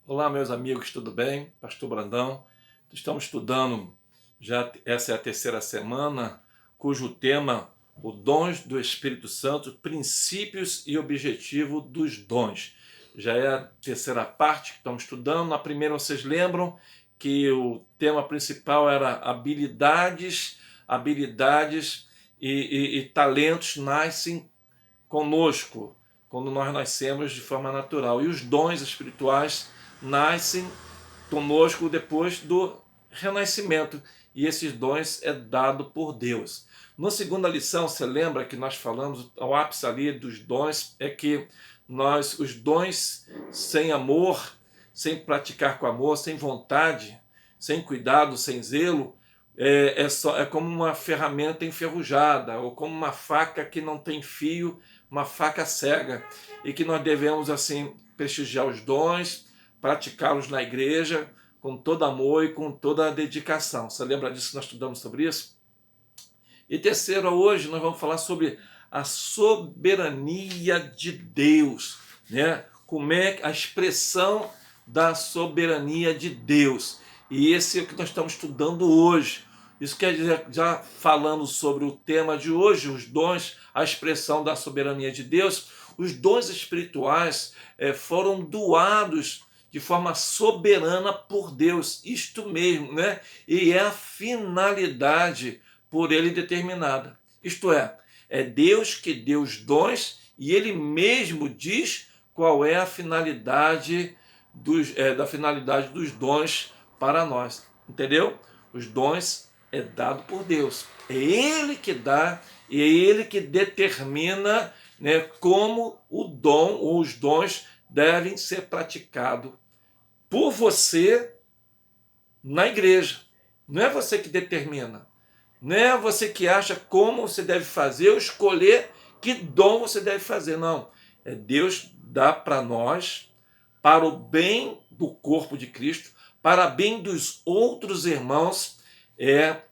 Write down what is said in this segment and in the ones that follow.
Olá, meus amigos, tudo bem? Pastor Brandão. Estamos estudando, essa é a terceira semana, cujo tema, o dons do Espírito Santo, princípios e objetivo dos dons. Já é a terceira parte que estamos estudando. Na primeira, vocês lembram que o tema principal era habilidades e talentos nascem conosco, quando nós nascemos de forma natural. E os dons espirituais nascem conosco depois do renascimento. E esses dons é dado por Deus. Na segunda lição, você lembra que nós falamos, ao ápice ali dos dons, é que os dons sem amor, sem praticar com amor, sem vontade, sem cuidado, sem zelo, é como uma ferramenta enferrujada, ou como uma faca que não tem fio, uma faca cega, e que nós devemos assim prestigiar os dons, praticá-los na igreja com todo amor e com toda a dedicação. Você lembra disso que nós estudamos sobre isso? E terceiro, hoje nós vamos falar sobre a soberania de Deus, né? Como é a expressão da soberania de Deus. E esse é o que nós estamos estudando hoje. Isso quer dizer, já falando sobre o tema de hoje, os dons, a expressão da soberania de Deus, os dons espirituais foram doados de forma soberana por Deus, isto mesmo, né? E é a finalidade por ele determinada. Isto é Deus que deu os dons e ele mesmo diz qual é a finalidade da finalidade dos dons para nós. Entendeu? Os dons é dado por Deus. É ele que dá e é ele que determina, né, como o dom ou os dons devem ser praticados por você na igreja. Não é você que determina. Não é você que acha como você deve fazer ou escolher que dom você deve fazer. Não. É Deus dá para nós, para o bem do corpo de Cristo, para o bem dos outros irmãos,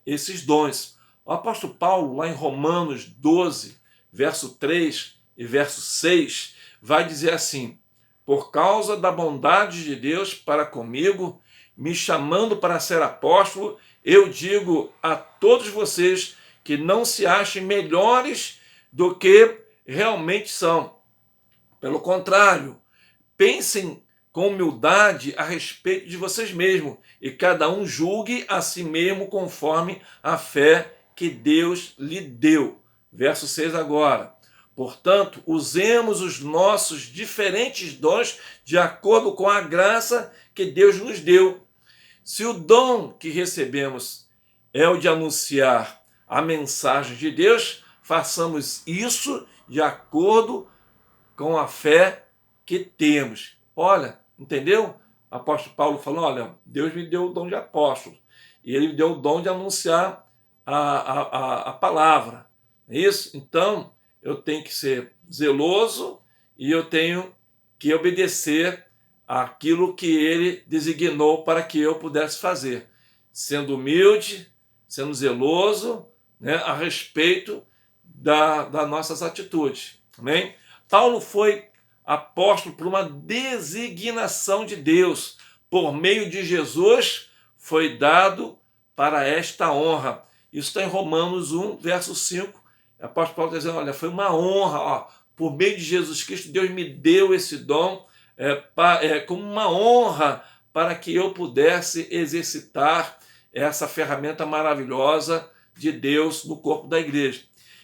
esses dons. O apóstolo Paulo, lá em Romanos 12, verso 3 e verso 6, vai dizer assim: por causa da bondade de Deus para comigo, me chamando para ser apóstolo, eu digo a todos vocês que não se achem melhores do que realmente são. Pelo contrário, pensem com humildade a respeito de vocês mesmos e cada um julgue a si mesmo conforme a fé que Deus lhe deu. Verso 6 agora. Portanto, usemos os nossos diferentes dons de acordo com a graça que Deus nos deu. Se o dom que recebemos é o de anunciar a mensagem de Deus, façamos isso de acordo com a fé que temos. Olha, entendeu? O apóstolo Paulo falou, olha, Deus me deu o dom de apóstolo e ele me deu o dom de anunciar a palavra. É isso? Então, eu tenho que ser zeloso e eu tenho que obedecer àquilo que ele designou para que eu pudesse fazer, sendo humilde, sendo zeloso, né, a respeito das nossas atitudes. Amém? Paulo foi apóstolo por uma designação de Deus. Por meio de Jesus foi dado para esta honra. Isso está em Romanos 1, verso 5. O apóstolo Paulo está dizendo, olha, foi uma honra, ó, por meio de Jesus Cristo, Deus me deu esse dom como uma honra para que eu pudesse exercitar essa ferramenta maravilhosa de Deus no corpo da igreja.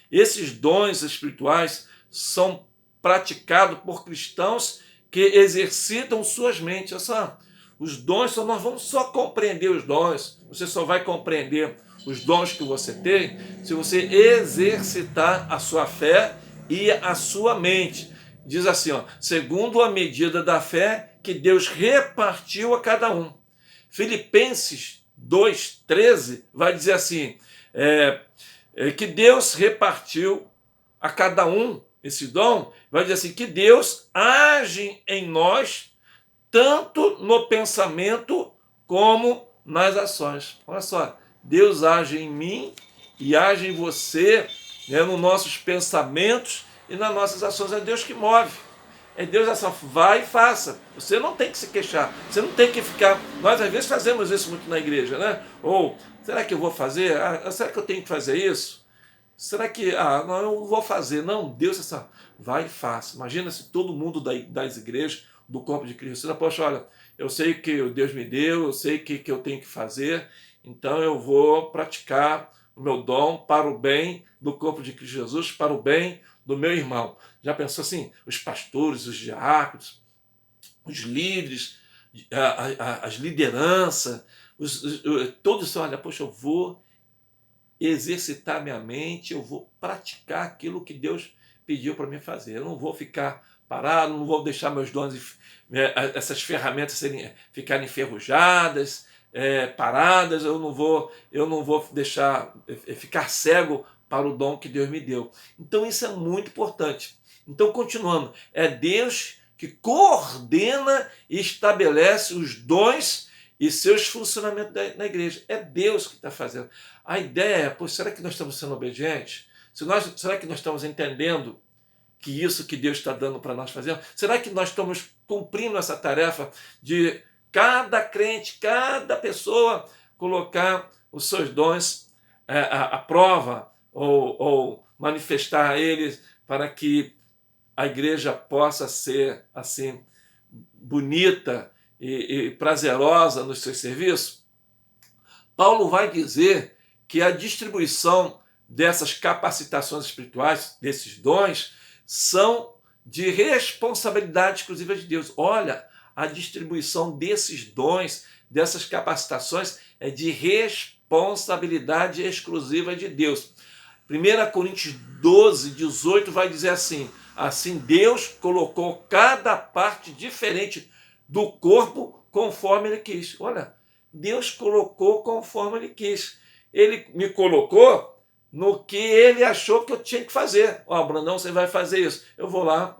Esses dons espirituais são praticados por cristãos que exercitam suas mentes. Olha só, os dons, nós vamos só compreender os dons, você só vai compreender os dons que você tem se você exercitar a sua fé e a sua mente. Diz assim, ó, segundo a medida da fé que Deus repartiu a cada um. Filipenses 2,13 vai dizer assim, que Deus repartiu a cada um esse dom, vai dizer assim, que Deus age em nós, tanto no pensamento como nas ações. Olha só, Deus age em mim e age em você, né, nos nossos pensamentos e nas nossas ações. É Deus que move. É Deus essa, vai e faça. Você não tem que se queixar, você não tem que ficar. Nós às vezes fazemos isso muito na igreja, né? Ou será que eu vou fazer? Será que eu tenho que fazer isso? Será que não, eu vou fazer? Não, Deus essa, vai e faça. Imagina se todo mundo das igrejas, do corpo de Cristo, você, poxa, olha, eu sei que Deus me deu, eu sei que eu tenho que fazer, então eu vou praticar o meu dom para o bem do corpo de Cristo Jesus, para o bem do meu irmão. Já pensou assim? Os pastores, os diáconos, os líderes, as lideranças, todos olha, poxa, eu vou exercitar minha mente, eu vou praticar aquilo que Deus pediu para mim fazer. Eu não vou ficar parado, não vou deixar meus dons, essas ferramentas ficarem enferrujadas, paradas, eu não vou deixar ficar cego para o dom que Deus me deu. Então isso é muito importante. Então, continuando, é Deus que coordena e estabelece os dons e seus funcionamentos na igreja. É Deus que está fazendo. A ideia é, pô, será que nós estamos sendo obedientes? Será que nós estamos entendendo que isso que Deus está dando para nós fazer? Será que nós estamos cumprindo essa tarefa de cada crente, cada pessoa colocar os seus dons à prova ou manifestar eles para que a igreja possa ser assim bonita e prazerosa nos seus serviços? Paulo vai dizer que a distribuição dessas capacitações espirituais, desses dons, são de responsabilidade exclusiva de Deus. Olha, a distribuição desses dons, dessas capacitações, é de responsabilidade exclusiva de Deus. 1 Coríntios 12, 18 vai dizer assim: assim Deus colocou cada parte diferente do corpo conforme Ele quis. Olha, Deus colocou conforme Ele quis. Ele me colocou no que Ele achou que eu tinha que fazer. Brandão, você vai fazer isso. Eu vou lá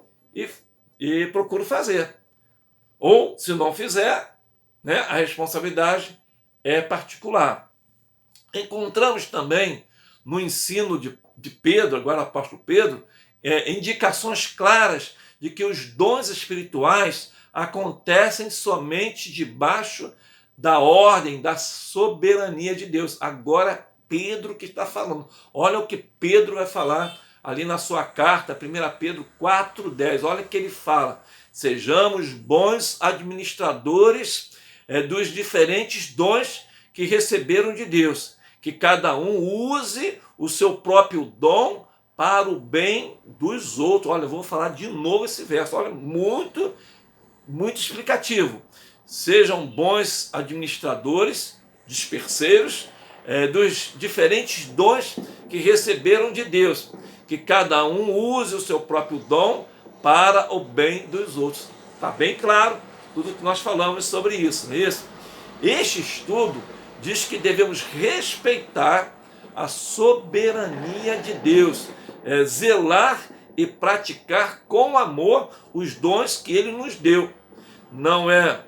e procuro fazer. Ou, se não fizer, né, a responsabilidade é particular. Encontramos também no ensino de Pedro, agora o apóstolo Pedro, indicações claras de que os dons espirituais acontecem somente debaixo da ordem, da soberania de Deus. Agora Pedro que está falando. Olha o que Pedro vai falar ali na sua carta, 1 Pedro 4,10. Olha o que ele fala: sejamos bons administradores dos diferentes dons que receberam de Deus, que cada um use o seu próprio dom para o bem dos outros. Olha, eu vou falar de novo esse verso. Olha, muito, muito explicativo. Sejam bons administradores, disperseiros, dos diferentes dons que receberam de Deus, que cada um use o seu próprio dom para o bem dos outros. Está bem claro tudo que nós falamos sobre isso, não é isso? Este estudo diz que devemos respeitar a soberania de Deus, zelar e praticar com amor os dons que Ele nos deu. Não é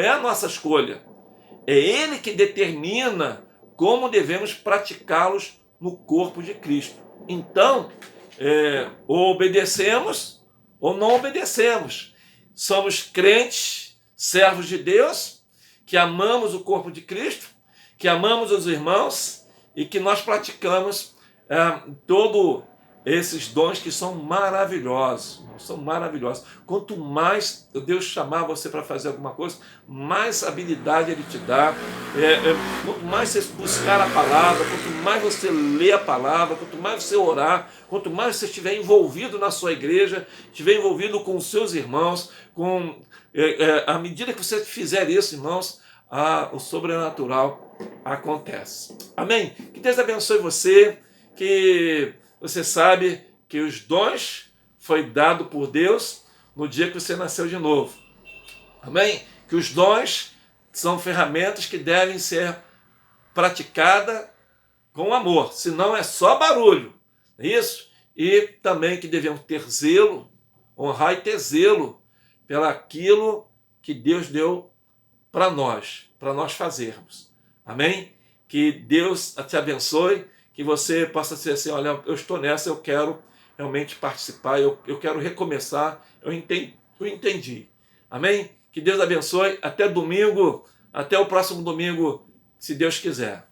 a nossa escolha. É Ele que determina como devemos praticá-los no corpo de Cristo. Então, ou obedecemos ou não obedecemos. Somos crentes, servos de Deus, que amamos o corpo de Cristo, que amamos os irmãos e que nós praticamos todos esses dons que são maravilhosos. São maravilhosos. Quanto mais Deus chamar você para fazer alguma coisa, mais habilidade Ele te dá. Quanto mais você buscar a palavra, quanto mais você ler a palavra, quanto mais você orar, quanto mais você estiver envolvido na sua igreja, estiver envolvido com os seus irmãos, à medida que você fizer isso, irmãos, o sobrenatural acontece. Amém? Que Deus abençoe você, que você sabe que os dons foi dado por Deus no dia que você nasceu de novo. Amém? Que os dons são ferramentas que devem ser praticadas com amor, senão é só barulho. Isso? E também que devemos ter zelo, honrar e ter zelo pelaquilo que Deus deu para nós fazermos. Amém? Que Deus te abençoe, que você possa ser assim: olha, eu estou nessa, eu quero realmente participar. Eu quero recomeçar. Eu entendi. Amém? Que Deus abençoe. Até domingo. Até o próximo domingo, se Deus quiser.